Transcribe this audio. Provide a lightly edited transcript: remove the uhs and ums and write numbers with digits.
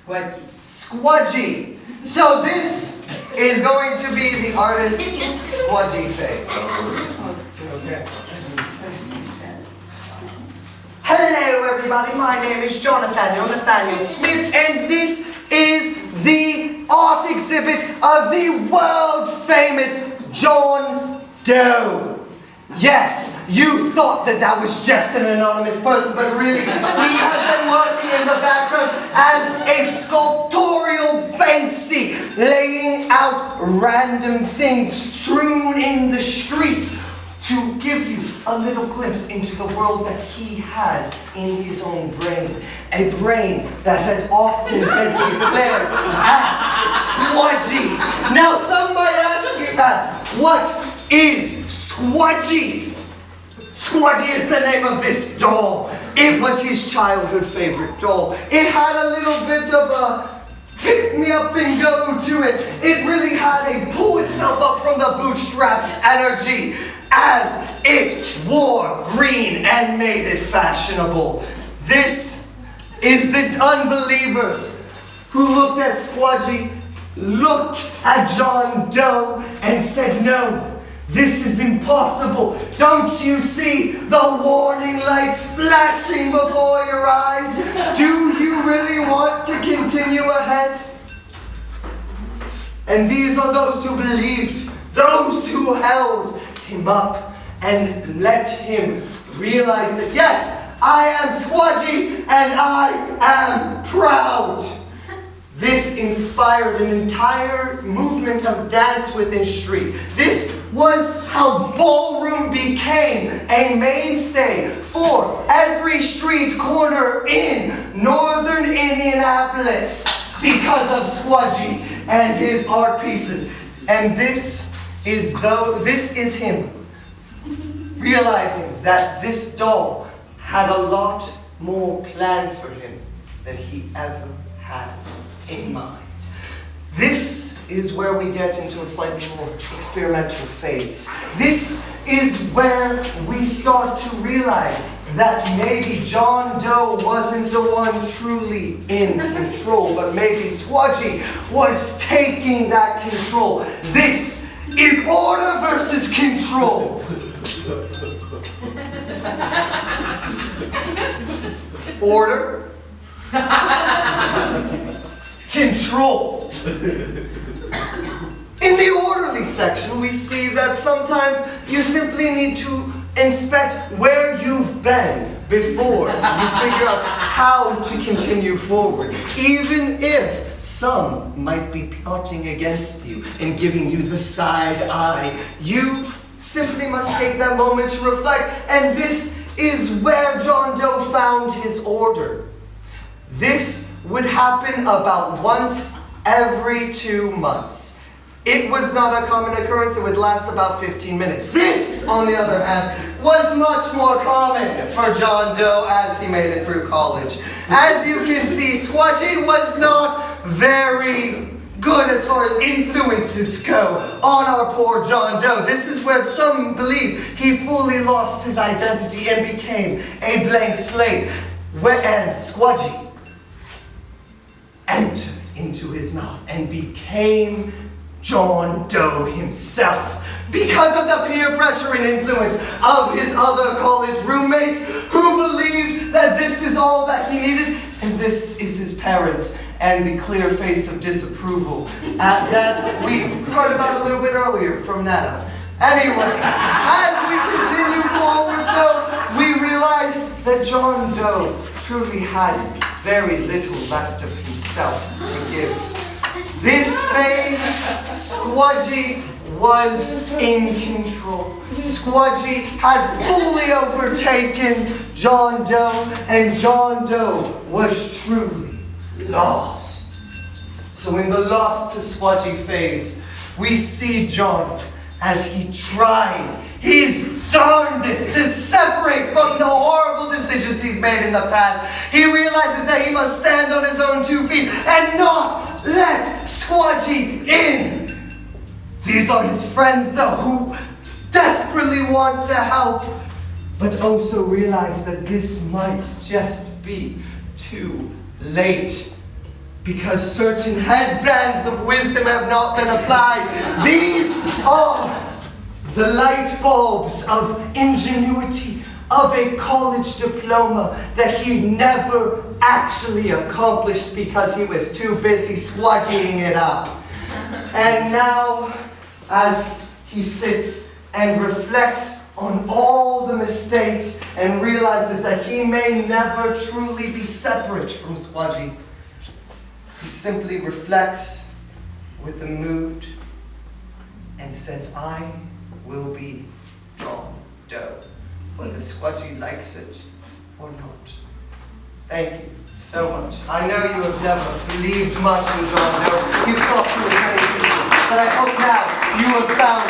Squdgey. So this is going to be the artist Squdgey face. Okay. Hello everybody, my name is Nathaniel Smith, and this is the art exhibit of the world famous John Doe. Yes, you thought that was just an anonymous person, but really, he has been working in the background as a sculptorial Banksy, laying out random things strewn in the streets to give you a little glimpse into the world that he has in his own brain. A brain that has often been declared as Squdgey. Now, some might ask, what is Squdgey? Squdgey is the name of this doll. It was his childhood favorite doll. It had a little bit of a pick me up and go to it. It really had a pull itself up from the bootstraps energy as it wore green and made it fashionable. This is the unbelievers who looked at Squdgey, looked at John Doe and said, no, this is impossible. Don't you see the warning lights flashing before your eyes? Do you really want to continue ahead? And these are those who believed, those who held him up and let him realize that, yes, I am Squdgey and I am proud. This inspired an entire movement of dance within street. This was how ballroom became a mainstay for every street corner in northern Indianapolis because of Squdgey and his art pieces. And this is him realizing that this doll had a lot more planned for him than he ever had in mind. This is where we get into a slightly more experimental phase. This is where we start to realize that maybe John Doe wasn't the one truly in control, but maybe Squdgey was taking that control. This is order versus control. Order. Control. In the orderly section, we see that sometimes you simply need to inspect where you've been before you figure out how to continue forward. Even if some might be plotting against you and giving you the side eye, you simply must take that moment to reflect. And this is where John Doe found his order. This would happen about once every 2 months. It was not a common occurrence. It would last about 15 minutes. This, on the other hand, was much more common for John Doe as he made it through college. As you can see, Squdgey was not very good as far as influences go on our poor John Doe. This is where some believe he fully lost his identity and became a blank slate. And Squdgey entered into his mouth and became John Doe himself because of the peer pressure and influence of his other college roommates who believed that this is all that he needed, and this is his parents and the clear face of disapproval that we heard about a little bit earlier from Nana. Anyway, as we continue forward though, we realize that John Doe truly had very little left of himself to give. This phase, Squdgey was in control. Squdgey had fully overtaken John Doe, and John Doe was truly lost. So in the lost to Squdgey phase, we see John as he tries his darndest to separate from the horrible decisions he's made in the past. He realizes that he must stand on his own 2 feet and not let Squdgey in. These are his friends, though, who desperately want to help, but also realize that this might just be too late. because certain headbands of wisdom have not been applied. These are the light bulbs of ingenuity, of a college diploma that he never actually accomplished because he was too busy squdgeying it up. And now, as he sits and reflects on all the mistakes and realizes that he may never truly be separate from Squdgey, he simply reflects with a mood and says, I will be John Doe, whether Squdgey likes it or not. Thank you so much. I know you have never believed much in John Doe. You've talked to many people, but I hope now you have found